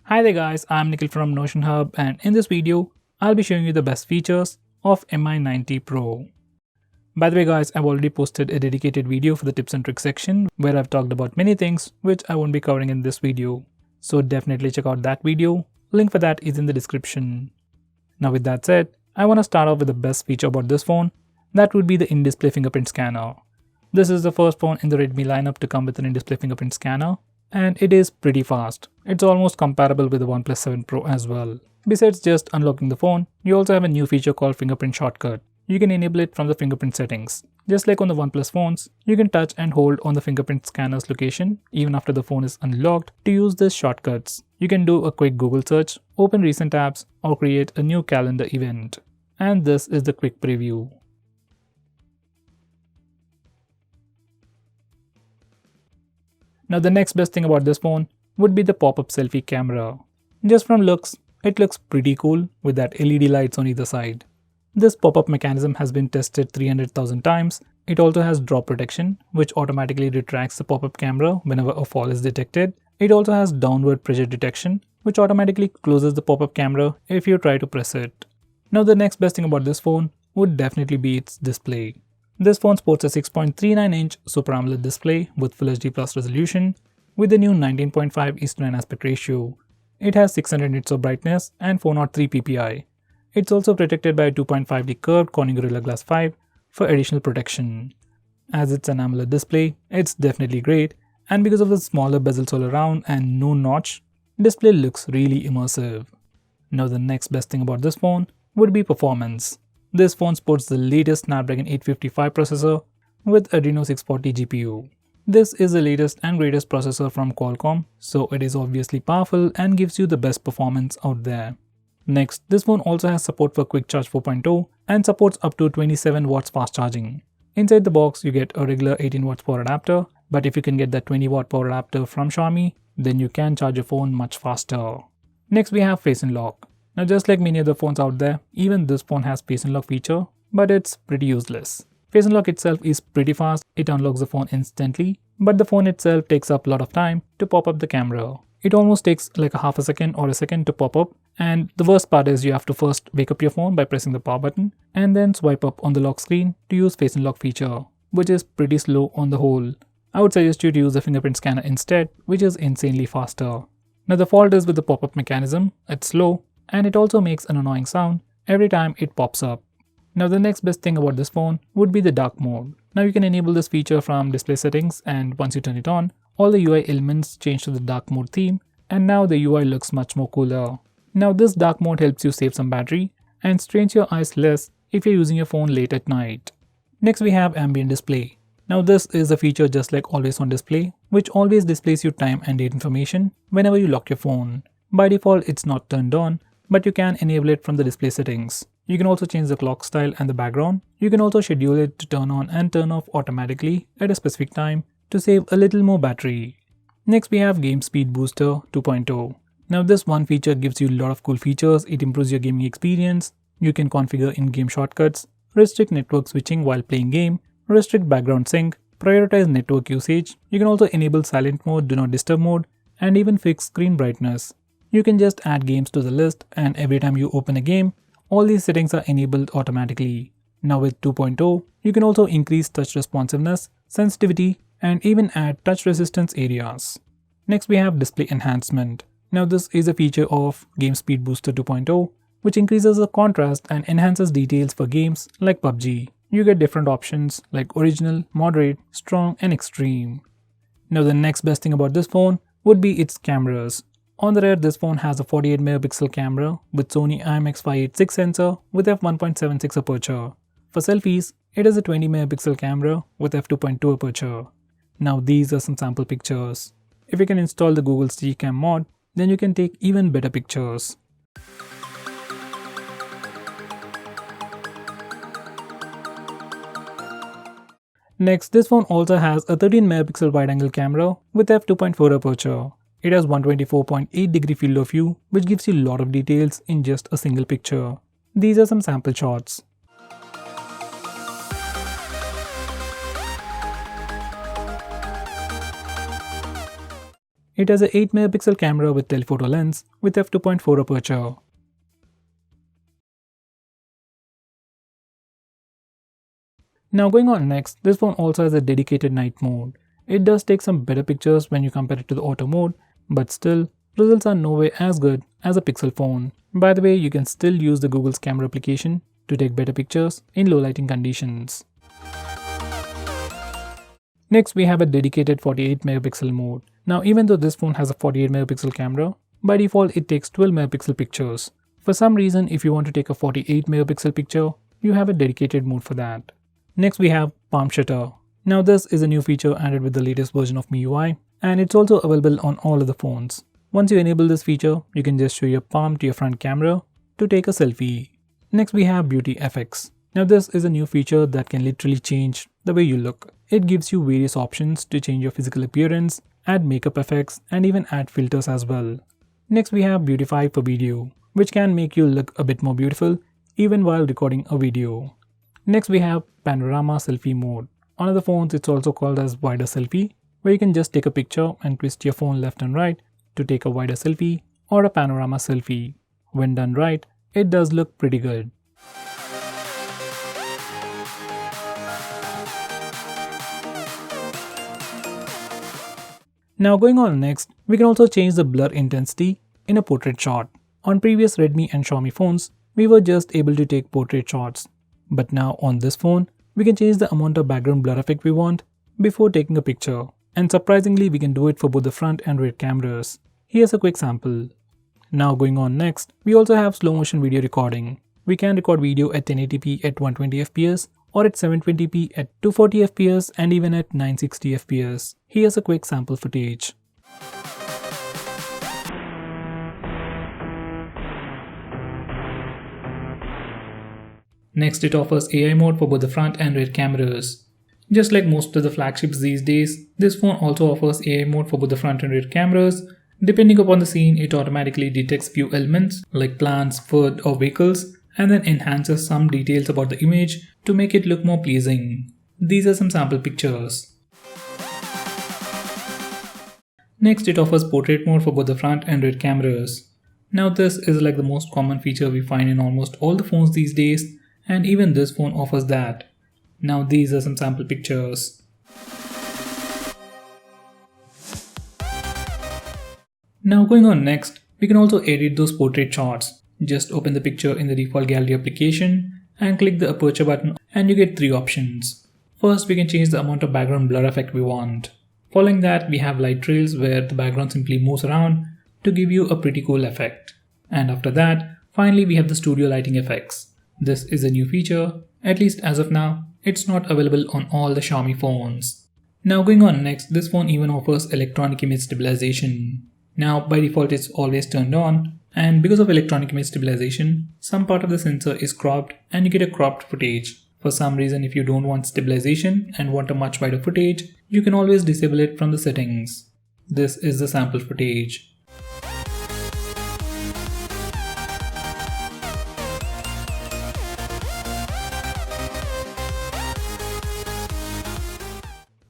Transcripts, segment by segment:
Hi there guys, I'm Nikhil from Notion Hub, and in this video, I'll be showing you the best features of MI90 Pro. By the way guys, I've already posted a dedicated video for the tips and tricks section where I've talked about many things which I won't be covering in this video. So definitely check out that video, link for that is in the description. Now with that said, I want to start off with the best feature about this phone, that would be the in-display fingerprint scanner. This is the first phone in the Redmi lineup to come with an in-display fingerprint scanner, and it is pretty fast. It's almost comparable with the OnePlus 7 Pro as well. Besides just unlocking the phone, you also have a new feature called fingerprint shortcut. You can enable it from the fingerprint settings. Just like on the OnePlus phones, you can touch and hold on the fingerprint scanner's location even after the phone is unlocked to use these shortcuts. You can do a quick Google search, open recent apps, or create a new calendar event. And this is the quick preview. Now the next best thing about this phone would be the pop-up selfie camera. Just from looks, it looks pretty cool with that LED lights on either side. This pop-up mechanism has been tested 300,000 times. It also has drop protection, which automatically retracts the pop-up camera whenever a fall is detected. It also has downward pressure detection, which automatically closes the pop-up camera if you try to press it. Now the next best thing about this phone would definitely be its display. This phone sports a 6.39-inch Super AMOLED display with Full HD Plus resolution with the new 19.5:9 aspect ratio. It has 600 nits of brightness and 403 ppi. It's also protected by a 2.5D curved Corning Gorilla Glass 5 for additional protection. As it's an AMOLED display, it's definitely great, and because of the smaller bezels all around and no notch, display looks really immersive. Now the next best thing about this phone would be performance. This phone sports the latest Snapdragon 855 processor with Adreno 640 GPU. This is the latest and greatest processor from Qualcomm, so it is obviously powerful and gives you the best performance out there. Next, this phone also has support for Quick Charge 4.0 and supports up to 27 watts fast charging. Inside the box, you get a regular 18 watts power adapter, but if you can get that 20 watt power adapter from Xiaomi, then you can charge your phone much faster. Next, we have Face Unlock. Now just like many other phones out there, even this phone has Face Unlock feature, but it's pretty useless. Face Unlock itself is pretty fast, it unlocks the phone instantly, but the phone itself takes up a lot of time to pop up the camera. It almost takes like a half a second or a second to pop up, and the worst part is you have to first wake up your phone by pressing the power button and then swipe up on the lock screen to use Face Unlock feature, which is pretty slow on the whole. I would suggest you to use the fingerprint scanner instead, which is insanely faster. Now the fault is with the pop-up mechanism, it's slow, and it also makes an annoying sound every time it pops up. Now the next best thing about this phone would be the dark mode. Now you can enable this feature from display settings, and once you turn it on, all the UI elements change to the dark mode theme, and now the UI looks much more cooler. Now this dark mode helps you save some battery and strains your eyes less if you're using your phone late at night. Next we have ambient display. Now this is a feature just like always on display, which always displays you time and date information whenever you lock your phone. By default it's not turned on, but you can enable it from the display settings. You can also change the clock style and the background. You can also schedule it to turn on and turn off automatically at a specific time to save a little more battery. Next we have Game Speed Booster 2.0. Now this one feature gives you a lot of cool features. It improves your gaming experience. You can configure in-game shortcuts, restrict network switching while playing game, restrict background sync, prioritize network usage. You can also enable silent mode, do not disturb mode, and even fix screen brightness. You can just add games to the list, and every time you open a game, all these settings are enabled automatically. Now with 2.0, you can also increase touch responsiveness, sensitivity, and even add touch resistance areas. Next we have display enhancement. Now this is a feature of Game Speed Booster 2.0, which increases the contrast and enhances details for games like PUBG. You get different options like original, moderate, strong, and extreme. Now the next best thing about this phone would be its cameras. On the rear, this phone has a 48 megapixel camera with Sony IMX586 sensor with f1.76 aperture. For selfies, it has a 20 megapixel camera with f2.2 aperture. Now these are some sample pictures. If you can install the Google Steadicam mod, then you can take even better pictures. Next, this phone also has a 13 megapixel wide-angle camera with f2.4 aperture. It has 124.8 degree field of view, which gives you a lot of details in just a single picture. These are some sample shots. It has a 8 megapixel camera with telephoto lens with f2.4 aperture. Now going on next, this phone also has a dedicated night mode. It does take some better pictures when you compare it to the auto mode, but still, results are nowhere as good as a Pixel phone. By the way, you can still use the Google's camera application to take better pictures in low lighting conditions. Next, we have a dedicated 48 megapixel mode. Now even though this phone has a 48 megapixel camera, by default it takes 12 megapixel pictures. For some reason, if you want to take a 48 megapixel picture, you have a dedicated mode for that. Next we have Palm Shutter. Now this is a new feature added with the latest version of MIUI, and it's also available on all of the phones. Once you enable this feature, you can just show your palm to your front camera to take a selfie. Next we have Beauty FX. Now this is a new feature that can literally change the way you look. It gives you various options to change your physical appearance, add makeup effects, and even add filters as well. Next we have Beautify for video, which can make you look a bit more beautiful even while recording a video. Next we have Panorama Selfie mode. On other phones it's also called as wider selfie, where you can just take a picture and twist your phone left and right to take a wider selfie or a panorama selfie. When done right, it does look pretty good. Now going on next, we can also change the blur intensity in a portrait shot. On previous Redmi and Xiaomi phones, we were just able to take portrait shots. But now on this phone, we can change the amount of background blur effect we want before taking a picture. And surprisingly, we can do it for both the front and rear cameras. Here's a quick sample. Now going on next, we also have slow motion video recording. We can record video at 1080p at 120fps or at 720p at 240fps and even at 960fps. Here's a quick sample footage. Next, it offers AI mode for both the front and rear cameras. Just like most of the flagships these days, this phone also offers AI mode for both the front and rear cameras. Depending upon the scene, it automatically detects few elements like plants, food, or vehicles, and then enhances some details about the image to make it look more pleasing. These are some sample pictures. Next, it offers portrait mode for both the front and rear cameras. Now this is like the most common feature we find in almost all the phones these days, and even this phone offers that. Now these are some sample pictures. Now going on next, we can also edit those portrait shots. Just open the picture in the default gallery application and click the aperture button and you get three options. First, we can change the amount of background blur effect we want. Following that, we have light trails where the background simply moves around to give you a pretty cool effect. And after that, finally we have the studio lighting effects. This is a new feature, at least as of now, it's not available on all the Xiaomi phones. Now going on next, this phone even offers electronic image stabilization. Now by default it's always turned on, and because of electronic image stabilization, some part of the sensor is cropped and you get a cropped footage. For some reason, if you don't want stabilization and want a much wider footage, you can always disable it from the settings. This is the sample footage.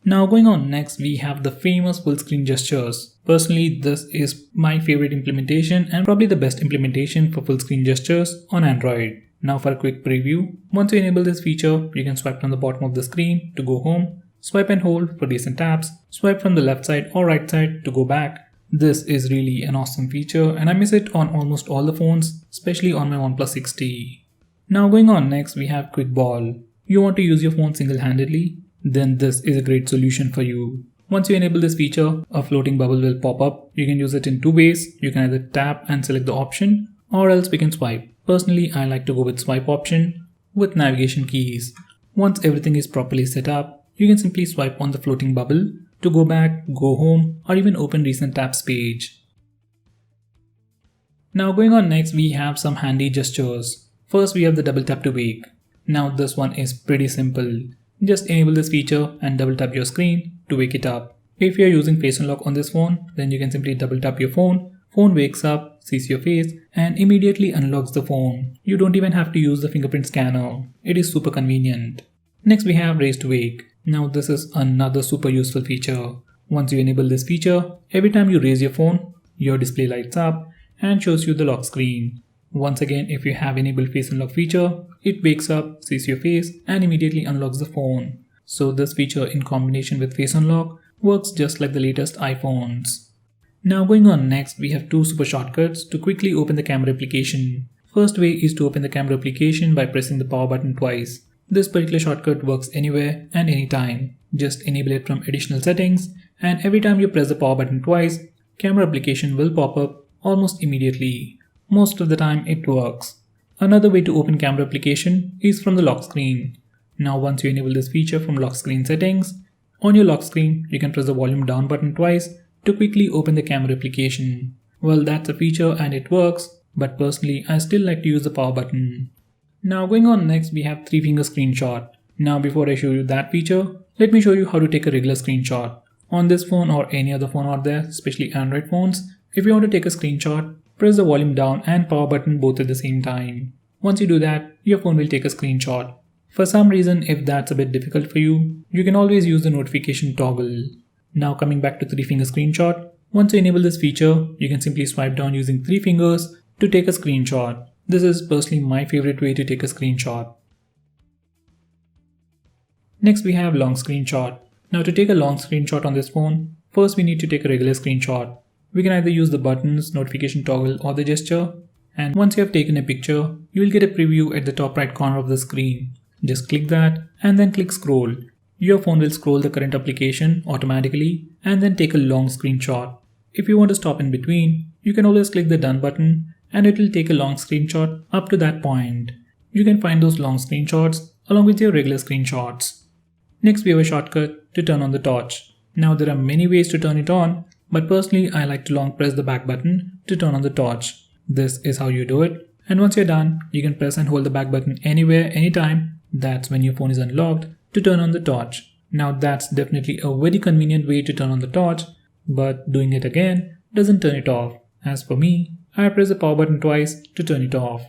Now going on next, we have the famous full screen gestures. Personally, this is my favorite implementation and probably the best implementation for full screen gestures on Android. Now for a quick preview, once you enable this feature, you can swipe from the bottom of the screen to go home, swipe and hold for recent taps, swipe from the left side or right side to go back. This is really an awesome feature and I miss it on almost all the phones, especially on my OnePlus 6T. Now going on next, we have Quick Ball. You want to use your phone single-handedly? Then this is a great solution for you. Once you enable this feature, a floating bubble will pop up. You can use it in two ways. You can either tap and select the option, or else we can swipe. Personally, I like to go with swipe option with navigation keys. Once everything is properly set up, you can simply swipe on the floating bubble to go back, go home, or even open recent taps page. Now going on next, we have some handy gestures. First, we have the double tap to wake. Now this one is pretty simple. Just enable this feature and double tap your screen to wake it up. If you are using face unlock on this phone, then you can simply double tap your phone. Phone wakes up, sees your face, and immediately unlocks the phone. You don't even have to use the fingerprint scanner. It is super convenient. Next we have raise to wake. Now this is another super useful feature. Once you enable this feature, every time you raise your phone, your display lights up and shows you the lock screen. Once again, if you have enabled face unlock feature, it wakes up, sees your face and immediately unlocks the phone. So this feature in combination with face unlock works just like the latest iPhones. Now going on next, we have two super shortcuts to quickly open the camera application. First way is to open the camera application by pressing the power button twice. This particular shortcut works anywhere and anytime. Just enable it from additional settings and every time you press the power button twice, camera application will pop up almost immediately. Most of the time it works. Another way to open camera application is from the lock screen. Now once you enable this feature from lock screen settings, on your lock screen you can press the volume down button twice to quickly open the camera application. Well, that's a feature and it works, but personally I still like to use the power button. Now going on next, we have 3-finger screenshot. Now before I show you that feature, let me show you how to take a regular screenshot. On this phone or any other phone out there, especially Android phones, if you want to take a screenshot, press the volume down and power button both at the same time. Once you do that, your phone will take a screenshot. For some reason, if that's a bit difficult for you, you can always use the notification toggle. Now coming back to 3-finger screenshot, once you enable this feature, you can simply swipe down using 3 fingers to take a screenshot. This is personally my favorite way to take a screenshot. Next we have long screenshot. Now to take a long screenshot on this phone, first we need to take a regular screenshot. We can either use the buttons, notification toggle or the gesture. And once you have taken a picture, you will get a preview at the top right corner of the screen. Just click that and then click scroll. Your phone will scroll the current application automatically and then take a long screenshot. If you want to stop in between, you can always click the done button and it will take a long screenshot up to that point. You can find those long screenshots along with your regular screenshots. Next we have a shortcut to turn on the torch. Now there are many ways to turn it on, but personally I like to long press the back button to turn on the torch. This is how you do it, and once you're done, you can press and hold the back button anywhere, anytime. That's when your phone is unlocked to turn on the torch. Now that's definitely a very convenient way to turn on the torch, but doing it again doesn't turn it off. As for me, I press the power button twice to turn it off.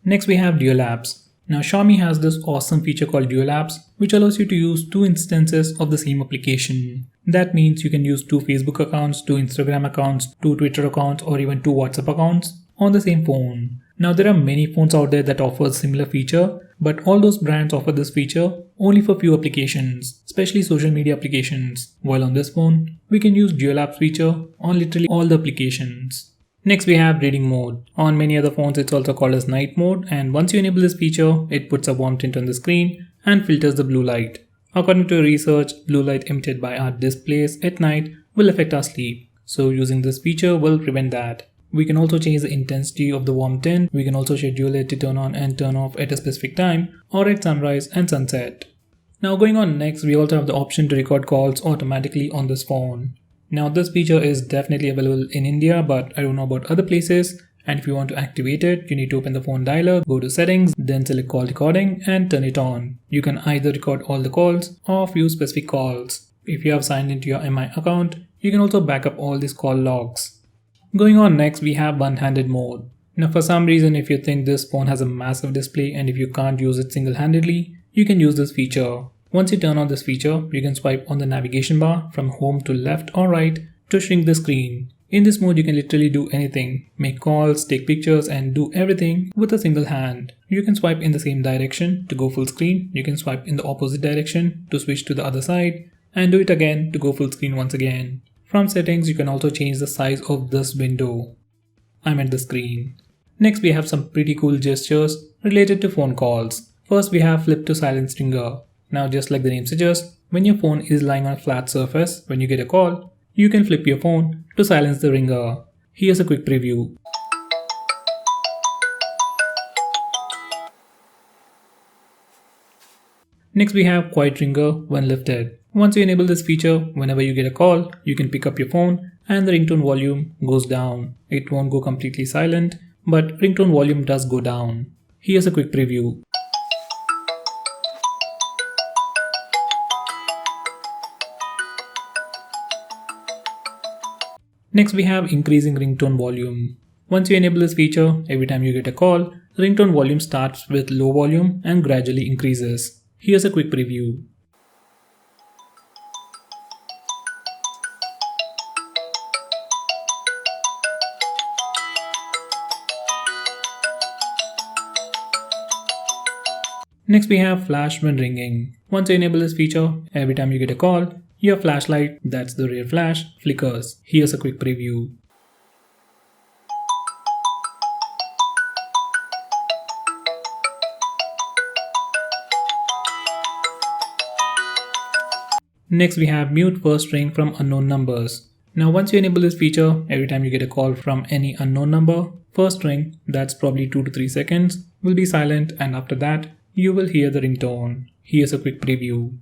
Next we have dual apps. Now Xiaomi has this awesome feature called dual apps, which allows you to use 2 instances of the same application. That means you can use 2 Facebook accounts, 2 Instagram accounts, 2 Twitter accounts or even 2 WhatsApp accounts on the same phone. Now there are many phones out there that offer a similar feature, but all those brands offer this feature only for few applications, especially social media applications. While on this phone, we can use dual apps feature on literally all the applications. Next we have reading mode. On many other phones it's also called as night mode, and once you enable this feature, it puts a warm tint on the screen and filters the blue light. According to research, blue light emitted by our displays at night will affect our sleep. So using this feature will prevent that. We can also change the intensity of the warm tint. We can also schedule it to turn on and turn off at a specific time or at sunrise and sunset. Now going on next, we also have the option to record calls automatically on this phone. Now this feature is definitely available in India, but I don't know about other places. And if you want to activate it, you need to open the phone dialer, go to settings, then select call recording and turn it on. You can either record all the calls or few specific calls. If you have signed into your MI account, you can also back up all these call logs. Going on next, we have one-handed mode. Now for some reason, if you think this phone has a massive display and if you can't use it single-handedly, you can use this feature. Once you turn on this feature, you can swipe on the navigation bar from home to left or right to shrink the screen. In this mode, you can literally do anything, make calls, take pictures and do everything with a single hand. You can swipe in the same direction to go full screen, you can swipe in the opposite direction to switch to the other side and do it again to go full screen once again. From settings, you can also change the size of this window. I'm at the screen. Next, we have some pretty cool gestures related to phone calls. First, we have flip to silence ringer. Now, just like the name suggests, when your phone is lying on a flat surface, when you get a call, you can flip your phone to silence the ringer. Here's a quick preview. Next, we have quiet ringer when lifted. Once you enable this feature, whenever you get a call, you can pick up your phone and the ringtone volume goes down. It won't go completely silent, but ringtone volume does go down. Here's a quick preview. Next we have increasing ringtone volume. Once you enable this feature, every time you get a call, ringtone volume starts with low volume and gradually increases. Here's a quick preview. Next we have flash when ringing. Once you enable this feature, every time you get a call, your flashlight, that's the rear flash, flickers. Here's a quick preview. Next we have mute first ring from unknown numbers. Now once you enable this feature, every time you get a call from any unknown number, first ring, that's probably 2 to 3 seconds, will be silent, and after that, you will hear the ringtone. Here's a quick preview.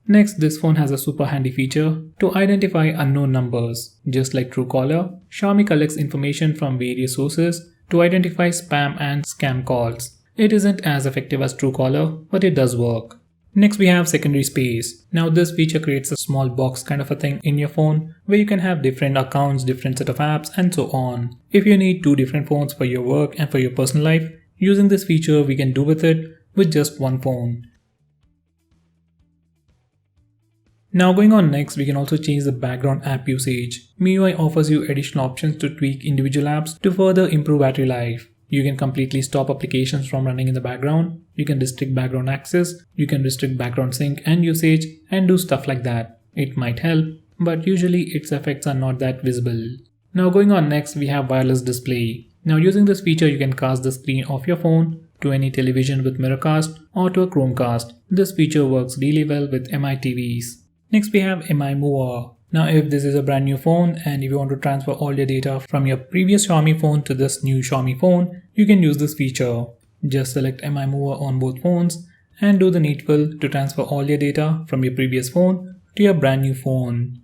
Next, this phone has a super handy feature to identify unknown numbers. Just like Truecaller, Xiaomi collects information from various sources to identify spam and scam calls. It isn't as effective as Truecaller, but it does work. Next we have secondary space. Now this feature creates a small box kind of a thing in your phone where you can have different accounts, different set of apps, and so on. If you need 2 different phones for your work and for your personal life, using this feature we can do with it with just one phone. Now going on next, we can also change the background app usage. MIUI offers you additional options to tweak individual apps to further improve battery life. You can completely stop applications from running in the background, you can restrict background access, you can restrict background sync and usage, and do stuff like that. It might help, but usually its effects are not that visible. Now going on next, we have wireless display. Now using this feature, you can cast the screen of your phone to any television with Mirrorcast or to a Chromecast. This feature works really well with MI TVs. Next we have MI Mover. Now if this is a brand new phone and if you want to transfer all your data from your previous Xiaomi phone to this new Xiaomi phone, you can use this feature. Just select MI Mover on both phones and do the needful to transfer all your data from your previous phone to your brand new phone.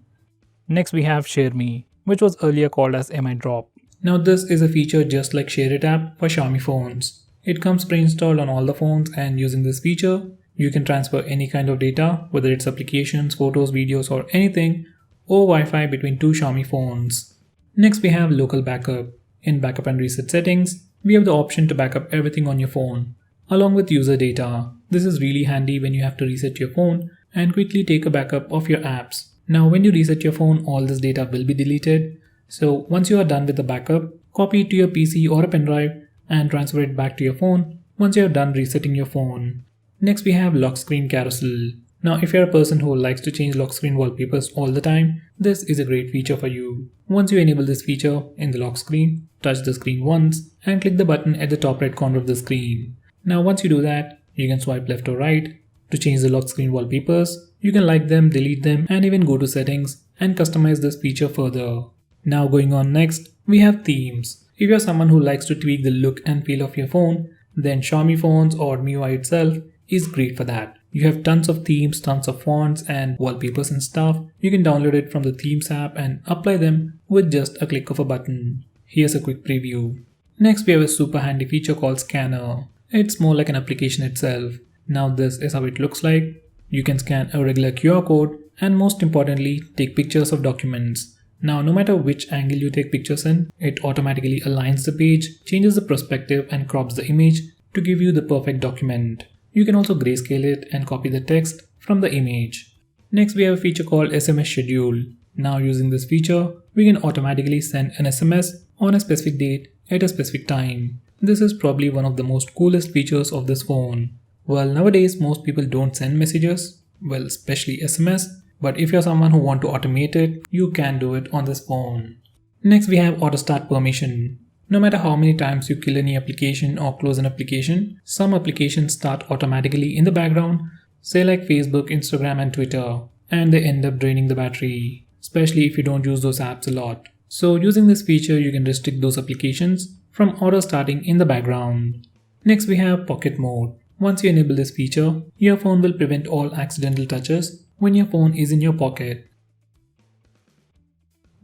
Next we have Share Me, which was earlier called as MI Drop. Now this is a feature just like Share It app for Xiaomi phones. It comes pre-installed on all the phones, and using this feature, you can transfer any kind of data, whether it's applications, photos, videos, or anything, over Wi-Fi between 2 Xiaomi phones. Next we have local backup. In backup and reset settings, we have the option to backup everything on your phone, along with user data. This is really handy when you have to reset your phone and quickly take a backup of your apps. Now when you reset your phone, all this data will be deleted. So once you are done with the backup, copy it to your PC or a pen drive and transfer it back to your phone once you are done resetting your phone. Next we have lock screen carousel. Now if you're a person who likes to change lock screen wallpapers all the time, this is a great feature for you. Once you enable this feature in the lock screen, touch the screen once and click the button at the top right corner of the screen. Now once you do that, you can swipe left or right to change the lock screen wallpapers. You can like them, delete them, and even go to settings and customize this feature further. Now going on next, we have themes. If you're someone who likes to tweak the look and feel of your phone, then Xiaomi phones or MIUI itself is great for that. You have tons of themes, tons of fonts and wallpapers and stuff. You can download it from the themes app and apply them with just a click of a button. Here's a quick preview. Next we have a super handy feature called Scanner. It's more like an application itself. Now this is how it looks like. You can scan a regular QR code and most importantly take pictures of documents. Now no matter which angle you take pictures in, it automatically aligns the page, changes the perspective and crops the image to give you the perfect document. You can also grayscale it and copy the text from the image. Next we have a feature called SMS schedule. Now using this feature, we can automatically send an SMS on a specific date at a specific time. This is probably one of the most coolest features of this phone. Well, nowadays most people don't send messages, well especially SMS, but if you're someone who want to automate it, you can do it on this phone. Next we have AUTOSTART permission. No matter how many times you kill any application or close an application, some applications start automatically in the background, say like Facebook, Instagram and Twitter, and they end up draining the battery, especially if you don't use those apps a lot. So using this feature, you can restrict those applications from auto starting in the background. Next we have pocket mode. Once you enable this feature, your phone will prevent all accidental touches when your phone is in your pocket.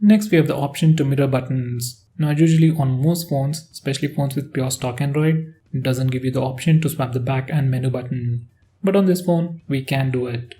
Next we have the option to mirror buttons. Now usually on most phones, especially phones with pure stock Android, it doesn't give you the option to swap the back and menu button. But on this phone, we can do it.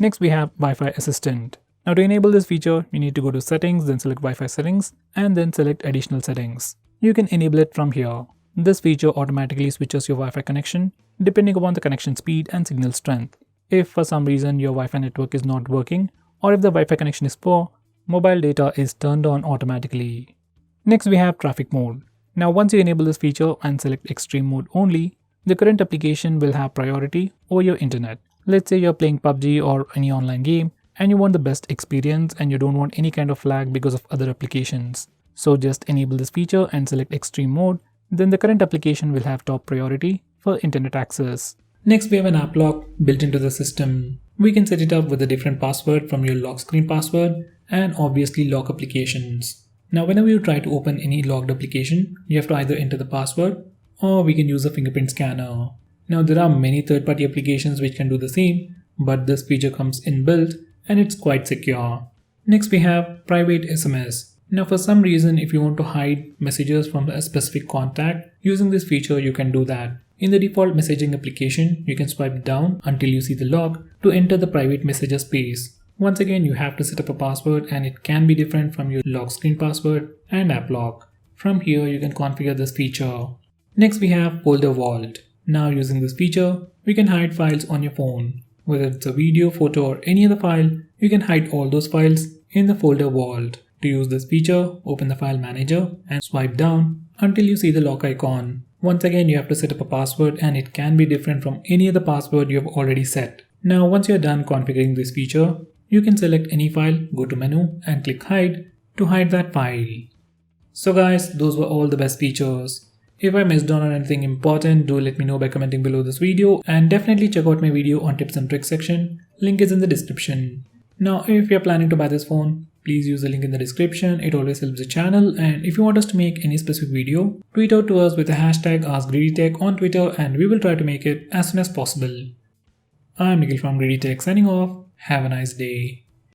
Next we have Wi-Fi Assistant. Now to enable this feature, you need to go to settings, then select Wi-Fi settings, and then select additional settings. You can enable it from here. This feature automatically switches your Wi-Fi connection depending upon the connection speed and signal strength. If for some reason your Wi-Fi network is not working, or if the Wi-Fi connection is poor, mobile data is turned on automatically. Next we have traffic mode. Now once you enable this feature and select extreme mode only, the current application will have priority over your internet. Let's say you're playing PUBG or any online game and you want the best experience and you don't want any kind of lag because of other applications. So just enable this feature and select extreme mode, then the current application will have top priority for internet access. Next we have an app lock built into the system. We can set it up with a different password from your lock screen password and obviously lock applications. Now whenever you try to open any logged application, you have to either enter the password or we can use a fingerprint scanner. Now there are many third-party applications which can do the same, but this feature comes inbuilt and it's quite secure. Next we have private SMS. Now for some reason if you want to hide messages from a specific contact, using this feature you can do that. In the default messaging application, you can swipe down until you see the lock to enter the private messages space. Once again, you have to set up a password and it can be different from your lock screen password and app lock. From here, you can configure this feature. Next, we have folder vault. Now using this feature, we can hide files on your phone. Whether it's a video, photo or any other file, you can hide all those files in the folder vault. To use this feature, open the file manager and swipe down until you see the lock icon. Once again, you have to set up a password and it can be different from any other password you have already set. Now once you're done configuring this feature, you can select any file, go to menu and click hide to hide that file. So guys, those were all the best features. If I missed on anything important, do let me know by commenting below this video and definitely check out my video on tips and tricks section. Link is in the description. Now if you're planning to buy this phone, please use the link in the description. It always helps the channel, and if you want us to make any specific video, tweet out to us with the hashtag AskGreedyTech on Twitter and we will try to make it as soon as possible. I'm Nikhil from GreedyTech signing off. Have a nice day.